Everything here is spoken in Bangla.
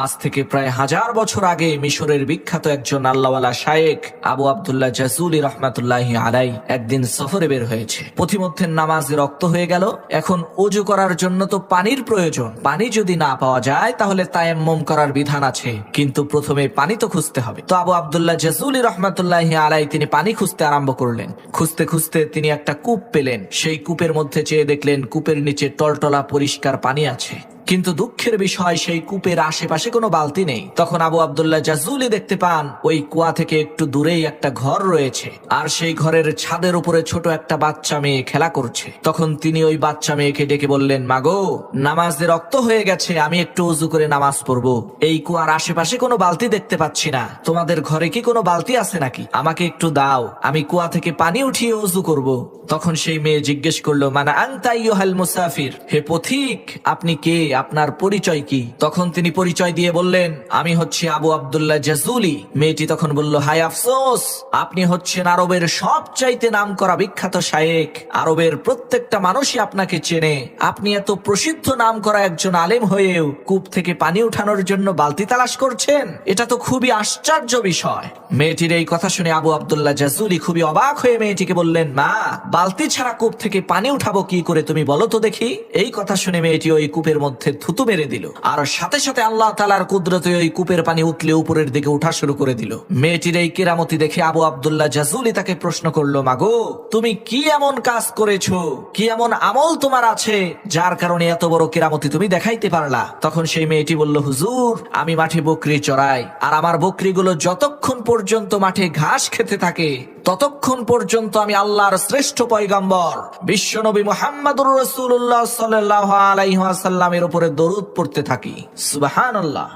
আজ থেকে প্রায় 1000 বছর আগে মিশরের বিখ্যাত একজন আল্লাহওয়ালা শায়েখ আবু আব্দুল্লাহ জাযুলি রাহমাতুল্লাহি আলাইহি একদিন সফরে বের হয়েছে। পথিমধ্যে নামাজে রক্ত হয়ে গেল। এখন ওযু করার জন্য তো পানির প্রয়োজন। পানি যদি না পাওয়া যায় তাহলে তায়াম্মুম করার বিধান আছে, কিন্তু প্রথমে পানি তো খুঁজতে হবে। তো আবু আব্দুল্লাহ জাযুলি রাহমাতুল্লাহি আলাইহি তিনি পানি খুঁজতে আরম্ভ করলেন। খুঁজতে খুঁজতে তিনি একটা কূপ পেলেন। সেই কূপের মধ্যে চেয়ে দেখলেন কূপের নিচে টলটলা পরিষ্কার পানি আছে, কিন্তু দুঃখের বিষয় সেই কূপের আশেপাশে কোনো বালতি নেই। তখন আবু আব্দুল্লাহ জাযুলি দেখতে পান ওই কুয়া থেকে একটু দূরেই একটা ঘর রয়েছে, আর সেই ঘরের ছাদের উপরে ছোট একটা বাচ্চা মেয়ে খেলা করছে। তখন তিনি ওই বাচ্চা মেয়েকে ডেকে বললেন, মাগো, নামাজে রক্ত হয়ে গেছে, আমি একটু ওযু করে নামাজ পড়বো। এই কুয়ার আশেপাশে কোনো বালতি দেখতে পাচ্ছি না, তোমাদের ঘরে কি কোনো বালতি আছে নাকি? আমাকে একটু দাও, আমি কুয়া থেকে পানি উঠিয়ে ওযু করব। তখন সেই মেয়ে জিজ্ঞেস করলো, মানা আনতা আইয়ুহাল মুসাফির, হে পথিক, আপনি কে, আপনার পরিচয় কি? তখন তিনি পরিচয় দিয়ে বললেন, আমি হচ্ছি আবু আব্দুল্লাহ জাযুলি। মেয়েটি তখন বলল, হায় আফসোস, আপনি হচ্ছেন আরবের সবচাইতে নামকরা বিখ্যাত শায়েখ। আরবের প্রত্যেকটা মানুষই আপনাকে চেনে। আপনি এত প্রসিদ্ধ নামকরা একজন আলেম হয়েও কূপ থেকে পানি উঠানোর জন্য বালতি তালাশ করছেন, এটা তো খুবই আশ্চর্য বিষয়। মেয়েটির এই কথা শুনে আবু আব্দুল্লাহ জাযুলি খুবই অবাক হয়ে মেয়েটিকে বললেন, মা, বালতি ছাড়া কূপ থেকে পানি উঠাবো কি করে, তুমি বলো তো দেখি। এই কথা শুনে মেয়েটি ওই কূপের মধ্যে থুতু মেরে দিল, আর সাথে সাথে আল্লাহ তাআলার কুদরতে ওই কূপের পানি উতলে উপরের দিকে উঠা শুরু করে দিল। মেয়েটির এই কেরামতি দেখে আবু আব্দুল্লাহ জাযুলি তাকে প্রশ্ন করলো, মাগো, তুমি কি এমন কাজ করেছো, কি এমন আমল তোমার আছে যার কারণে এত বড় কেরামতি তুমি দেখাইতে পারলা? তখন সেই মেয়েটি বলল, হুজুর, আমি মাঠে বকরি চড়াই, আর আমার বকরিগুলো যতক্ষণ পর্যন্ত মাঠে ঘাস খেতে থাকে ততক্ষণ পর্যন্ত আমি আল্লাহর শ্রেষ্ঠ পয়গম্বর বিশ্বনবী মুহাম্মদুর রাসূলুল্লাহ সাল্লাল্লাহু আলাইহি ওয়াসাল্লামের উপরে দরুদ পড়তে থাকি। সুবহানাল্লাহ।